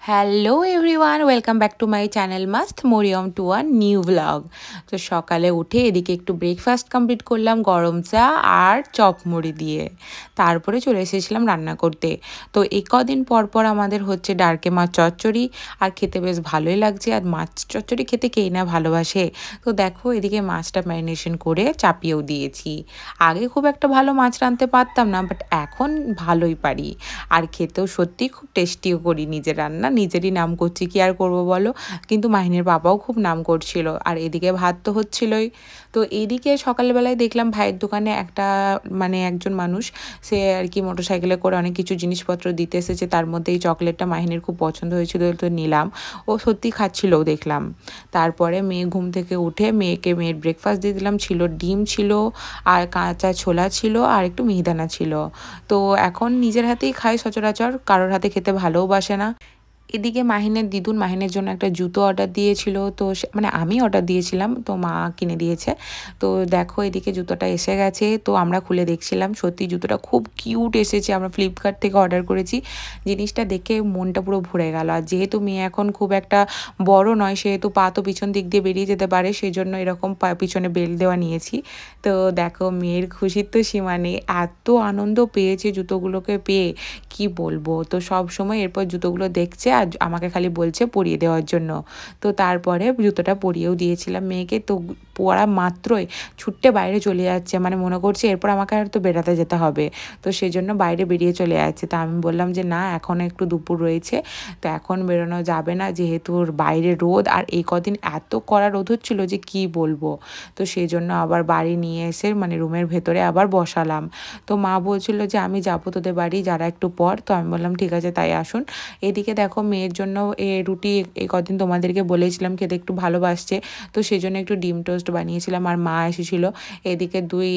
Hello everyone, welcome back to my channel Mast Mariyam to a new blog. তো সকালে উঠে এদিকে একটু ব্রেকফাস্ট কমপ্লিট করলাম গরম চা আর চপ মুড়ি দিয়ে। তারপরে চলে এসেছিলাম রান্না করতে। তো এই কদিন পর পর আমাদের হচ্ছে ডারকে মাছ চচ্চড়ি, আর খেতে বেশ ভালোই লাগছে। আর মাছ চচ্চড়ি খেতে কেই না ভালোবাসে। তো দেখো এদিকে মাছটা ম্যারিনেশন করে চাপিয়েও দিয়েছি। আগে খুব একটা ভালো মাছ রাঁধতে পারতাম না, বাট এখন ভালোই পারি। আর খেতেও সত্যিই খুব টেস্টিও করি নিজের রান্না। নিজেরই নাম করছি, কি আর করব বলো। কিন্তু মাহিনের বাবাও খুব নাম করছিল, আর এদিকে ভাত তো হচ্ছিলই। তো এইদিকে সকালবেলায় দেখলাম ভাইয়ের দোকানে একটা একজন মানুষ, সে আর কি মোটরসাইকেলে করে অনেক কিছু জিনিসপত্র দিতে এসেছে। তার মধ্যে এই চকলেটটা মাহিনের খুব পছন্দ হয়েছিল, তো নিলাম। ও সত্যি খাচ্ছিলও দেখলাম। তারপরে মেয়ে ঘুম থেকে উঠে মেয়ের ব্রেকফাস্ট দিয়ে দিলাম। ছিল ডিম ছিল, আর কাঁচা ছোলা ছিল, আর একটু মিহিদানা ছিল। তো এখন নিজের হাতেই খাই সচরাচর, কারোর হাতে খেতে ভালোও বাসে না। এদিকে মাহিনের দিদুন মাহিনের জন্য একটা জুতো অর্ডার দিয়েছিল। তো আমি অর্ডার দিয়েছিলাম, তো মা কিনে দিয়েছে। তো দেখো এদিকে জুতোটা এসে গেছে। তো আমরা খুলে দেখছিলাম, সত্যি জুতোটা খুব কিউট এসেছে। আমরা ফ্লিপকার্ট থেকে অর্ডার করেছি। জিনিসটা দেখে মনটা পুরো ভরে গেল। আর যেহেতু মেয়ে এখন খুব একটা বড় নয়, সেহেতু পা তো পিছন দিক দিয়ে বেরিয়ে যেতে পারে, সেই জন্য এরকম পিছনে বেল্ট দেওয়া নিয়েছি। তো দেখো মেয়ের খুশির তো সীমা নেই, এত আনন্দ পেয়েছে জুতোগুলোকে পেয়ে, কি বলবো। তো সব সময় এরপর জুতোগুলো দেখছে আর আমাকে খালি বলছে পরিয়ে দেওয়ার জন্য। তো তারপরে জুতোটা পরিয়েও দিয়েছিলাম মেয়েকে। তো পরা মাত্রই ছুট্টে বাইরে চলে যাচ্ছে, মনে করছে এরপর আমাকে আর তো বেড়াতে যেতে হবে। তো সেজন্য বাইরে বেরিয়ে চলে যাচ্ছে। তা আমি বললাম যে না, এখন একটু দুপুর রয়েছে, তো এখন বেরোনো যাবে না, যেহেতু বাইরে রোদ। আর এই কদিন এত কড়া রোদ হচ্ছিল যে কি বলবো। তো সেই জন্য আবার বাড়ি নিয়ে এসে রুমের ভেতরে আবার বসালাম। তো মা বলছিল যে আমি যাবো তোদের বাড়ি যারা একটু পর। তো আমি বললাম ঠিক আছে, তাই আসুন। এদিকে দেখো মেয়ের জন্য রুটি এই কদিন তোমাদেরকে বলেছিলাম খেতে একটু ভালোবাসছে, তো সেই জন্য একটু ডিম টোস্ট বানিয়েছিলাম। আর মা এসেছিল। এদিকে দুই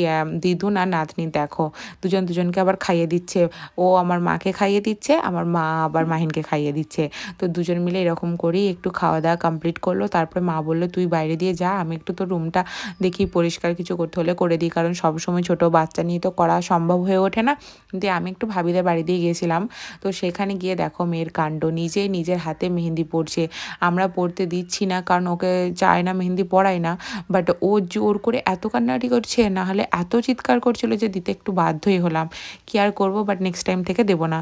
দিদুন আর নাতনি দেখো দুজনকে আবার খাইয়ে দিচ্ছে। ও আমার মাকে খাইয়ে দিচ্ছে, আমার মা আবার মাহিনকে খাইয়ে দিচ্ছে। তো দুজন মিলে এরকম করেই একটু খাওয়া দাওয়া কমপ্লিট করলো। তারপরে মা বললো তুই বাইরে দিয়ে যা, আমি একটু তোর রুমটা দেখি পরিষ্কার কিছু করতে হলে করে দিই, কারণ সবসময় ছোট বাচ্চা নিয়ে তো করা সম্ভব হয়ে ওঠে না। দিয়ে আমি একটু ভাবিদের বাড়ি দিয়ে গিয়েছিলাম। তো সেখানে গিয়ে দেখো মেয়ের কাণ্ড, নিজের হাতে মেহেন্দি পড়ছে। আমরা পড়তে দিচ্ছি না, কারণ ওকে চায় না, মেহেন্দি পড়াই না। বাট ও জোর করে এত কান্নাকাটি করছে, না হলে এত চিৎকার করছিল যে দিতে একটু বাধ্যই হলাম। কি আর করবো, বাট নেক্সট টাইম থেকে দেবো না,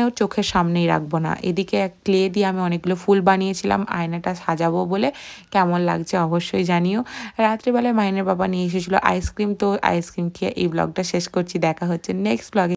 ওর চোখের সামনেই রাখবো না। এদিকে এক ক্লে দিয়ে আমি অনেকগুলো ফুল বানিয়েছিলাম আয়নাটা সাজাবো বলে। কেমন লাগছে অবশ্যই জানিও। রাত্রিবেলায় মাহিনের বাবা নিয়ে এসেছিলো আইসক্রিম। তো আইসক্রিম খেয়ে এই ব্লগটা শেষ করছি। দেখা হচ্ছে নেক্সট ব্লগে।